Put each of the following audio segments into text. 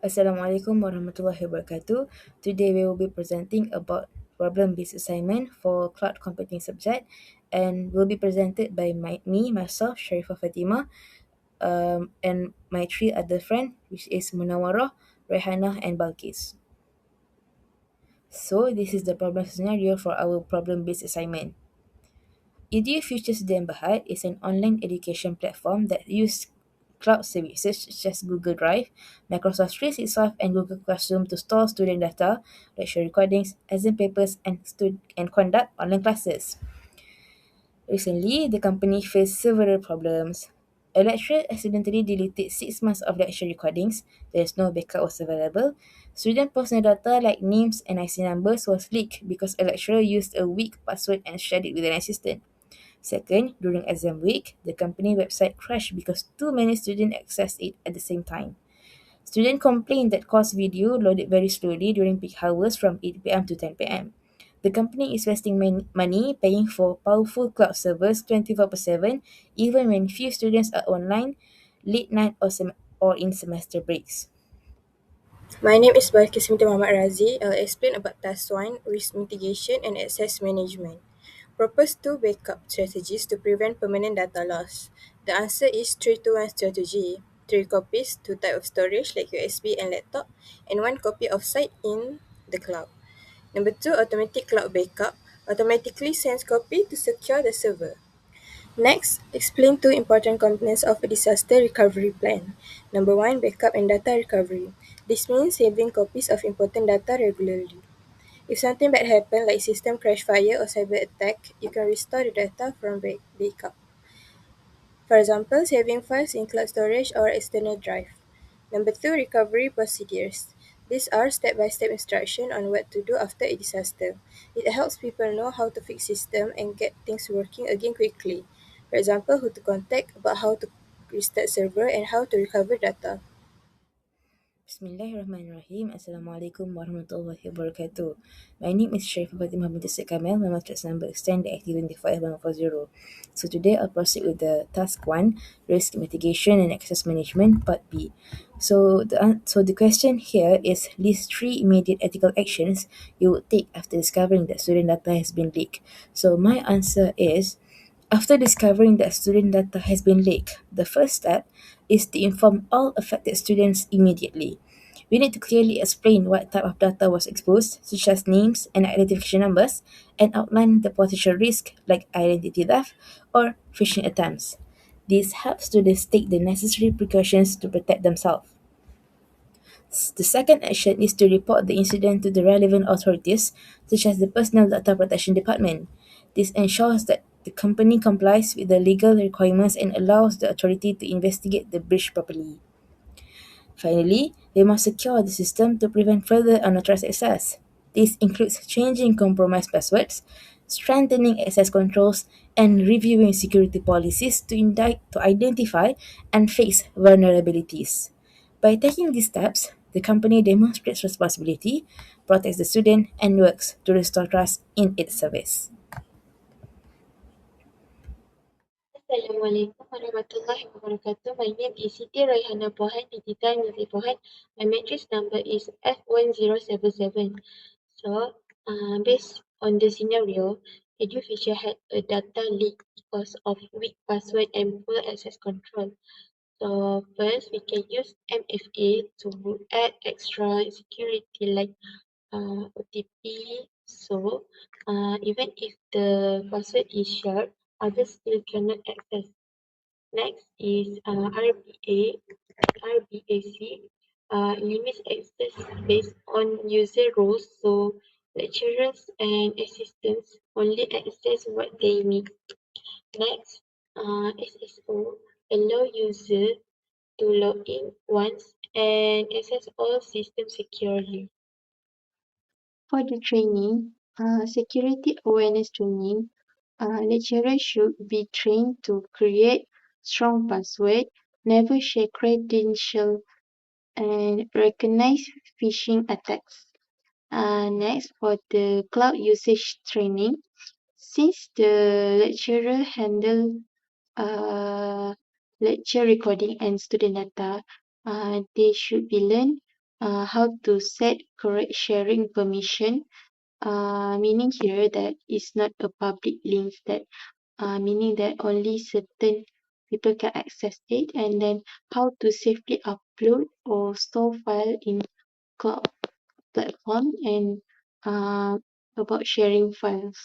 Assalamualaikum warahmatullahi wabarakatuh. Today we will be presenting about problem-based assignment for cloud computing subject, and will be presented by myself, Sharifah Fatima, and my three other friends, which is Munawarah, Rehana, and Balkis. So this is the problem scenario for our problem-based assignment. EDU Future Student Berhad is an online education platform that uses cloud services such as Google Drive, Microsoft 365, and Google Classroom to store student data, lecture recordings, exam papers, and conduct online classes. Recently, the company faced several problems. A lecturer accidentally deleted 6 months of lecture recordings. There is no backup was available. Student personal data like names and IC numbers was leaked because a lecturer used a weak password and shared it with an assistant. Second, during exam week, the company website crashed because too many students accessed it at the same time. Students complained that course video loaded very slowly during peak hours from 8 p.m. to 10 p.m. The company is wasting money paying for powerful cloud servers 24/7 even when few students are online, late night or in semester breaks. My name is Balkis Muhammad Razi. I'll explain about Task 1, Risk Mitigation and Access Management. Propose two backup strategies to prevent permanent data loss. The answer is 3-2-1 strategy. 3 copies, 2 types of storage like USB and laptop, and 1 copy of site in the cloud. Number 2, automatic cloud backup. Automatically sends copy to secure the server. Next, explain two important components of a disaster recovery plan. Number one, backup and data recovery. This means saving copies of important data regularly. If something bad happens like system crash, fire, or cyber attack, you can restore the data from backup. For example, saving files in cloud storage or external drive. Number two, recovery procedures. These are step-by-step instructions on what to do after a disaster. It helps people know how to fix system and get things working again quickly. For example, who to contact, about how to restart server, and how to recover data. Bismillahirrahmanirrahim. Assalamualaikum warahmatullahi wabarakatuh. My name is Sharifah Fatimah binti Syed Kamil. My matrix number is 10 DIT4B. So today I'll proceed with the task 1, risk mitigation and access management, part B. So the question here is list 3 immediate ethical actions you would take after discovering that student data has been leaked. So my answer is, after discovering that student data has been leaked, the first step is to inform all affected students immediately. We need to clearly explain what type of data was exposed, such as names and identification numbers, and outline the potential risk like identity theft or phishing attempts. This helps students take the necessary precautions to protect themselves. The second action is to report the incident to the relevant authorities, such as the Personal Data Protection Department. This ensures that the company complies with the legal requirements and allows the authority to investigate the breach properly. Finally, they must secure the system to prevent further unauthorized access. This includes changing compromised passwords, strengthening access controls, and reviewing security policies to identify and fix vulnerabilities. By taking these steps, the company demonstrates responsibility, protects the student, and works to restore trust in its service. Assalamualaikum warahmatullahi wabarakatuh. My name is Siti Raihana Pohan, binti Tan binti Pohan. My matrix number is F1077. So, based on the scenario, EduFisher had a data leak because of weak password and poor access control. So, first we can use MFA to add extra security like OTP. So, even if the password is shared, others still cannot access. Next is RBAC, limits access based on user roles, so lecturers and assistants only access what they need. Next, SSO, allow user to log in once and access all systems securely. For the training, security awareness training, lecturers should be trained to create strong password, never share credentials, and recognize phishing attacks. Next, for the cloud usage training, since the lecturer handle uh, lecture recording and student data, they should be learned how to set correct sharing permission, meaning here that it's not a public link, that meaning that only certain people can access it, and then how to safely upload or store file in cloud platform, and uh, about sharing files.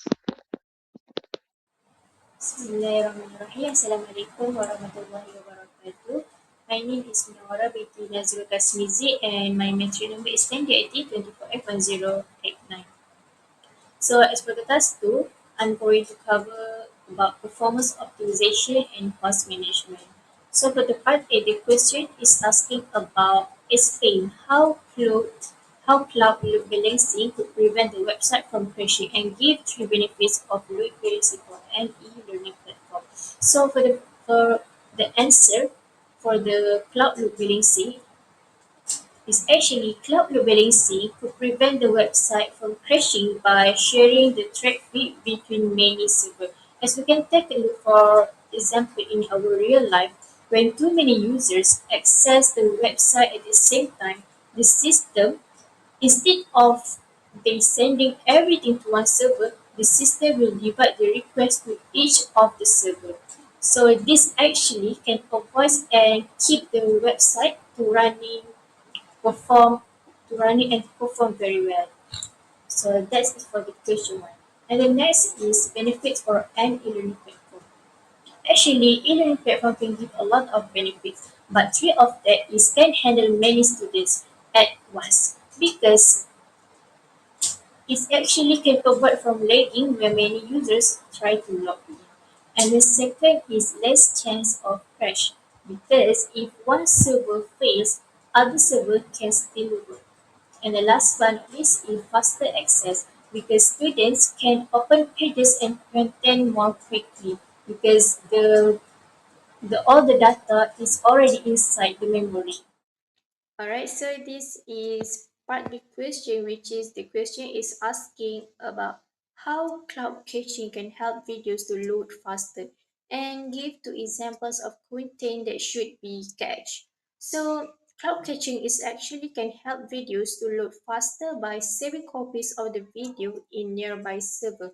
Bismillahirrahmanirrahim. Assalamualaikum warahmatullahi wabarakatuh. My name is Nora binti Nazrul Kasmizi and my mentoring number is 10 DIT4B So as for the task 2, I'm going to cover about performance optimization and cost management. So for the part A, the question is asking about explain how cloud load balancing could prevent the website from crashing and give three benefits of load balancing for an e-learning platform. So for the answer for the cloud load balancing, is actually cloud load balancing could prevent the website from crashing by sharing the traffic between many servers. As we can take a look for example in our real life, when too many users access the website at the same time, the system, instead of them sending everything to one server, the system will divide the request to each of the server. So this actually can avoid and keep the website perform to run it and perform very well. So that's it for the question one. And the next is benefits for an e-learning platform. Actually, e-learning platform can give a lot of benefits, but three of that is can handle many students at once because it actually can avoid from lagging when many users try to log in. And the second is less chance of crash because if one server fails, other server can still work. And the last one is in faster access because students can open pages and content more quickly because the all the data is already inside the memory. Alright, so this is part the question, which is the question is asking about how cloud caching can help videos to load faster and give two examples of content that should be cached. So cloud caching is actually can help videos to load faster by saving copies of the video in nearby server.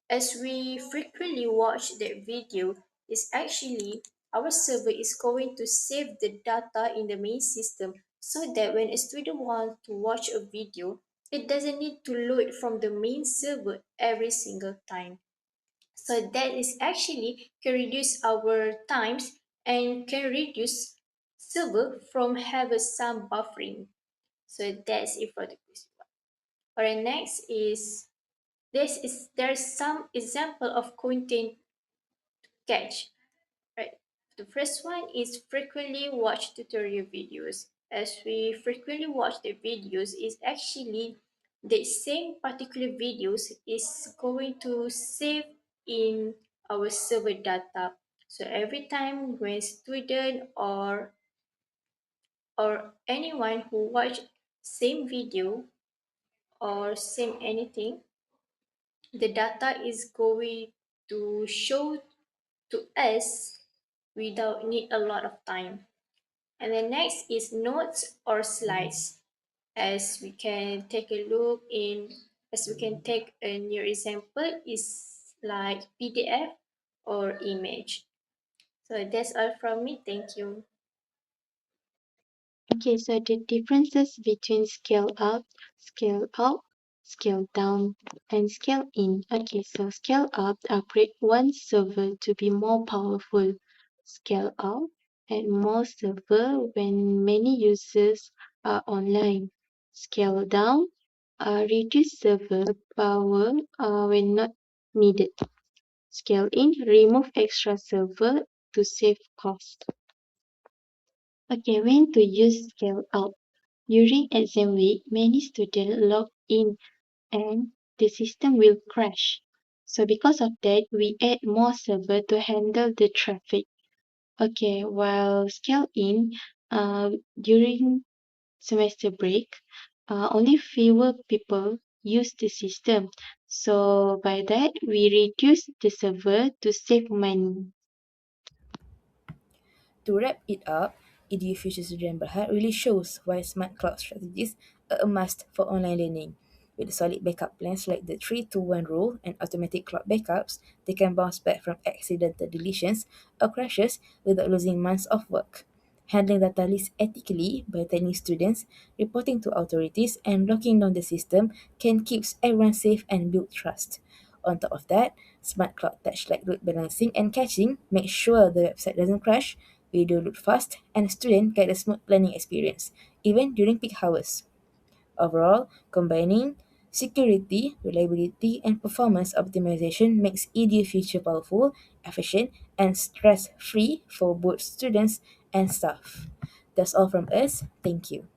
As we frequently watch that video, is actually our server is going to save the data in the main system so that when a student wants to watch a video, it doesn't need to load from the main server every single time. So that is actually can reduce our times and can reduce server from have some buffering. So that's it for the question. Alright, next is there's some example of content cache. Right. The first one is frequently watched tutorial videos. As we frequently watch the videos, is actually the same particular videos is going to save in our server data. So every time when student or anyone who watch same video or same anything, the data is going to show to us without need a lot of time. And then next is notes or slides. As we can take a look in, as we can take a new example is like PDF or image. So that's all from me. Thank you. Okay, so the differences between scale out, scale down, and scale in. Okay, so scale up upgrade one server to be more powerful. Scale out add more server when many users are online. Scale down reduce server power when not needed. Scale in remove extra server to save cost. Okay, when to use scale out? During exam week, many students log in and the system will crash. So because of that, we add more server to handle the traffic. Okay, while scale in, during semester break, only fewer people use the system. So by that, we reduce the server to save money. To wrap it up, EDU Future Student Berhad really shows why smart cloud strategies are a must for online learning. With solid backup plans like the 3-2-1 rule and automatic cloud backups, they can bounce back from accidental deletions or crashes without losing months of work. Handling data leaks ethically by tagging students, reporting to authorities, and locking down the system can keep everyone safe and build trust. On top of that, smart cloud touch like load balancing and caching make sure the website doesn't crash, video load fast, and students get a smooth learning experience, even during peak hours. Overall, combining security, reliability, and performance optimization makes EDU Future powerful, efficient, and stress-free for both students and staff. That's all from us. Thank you.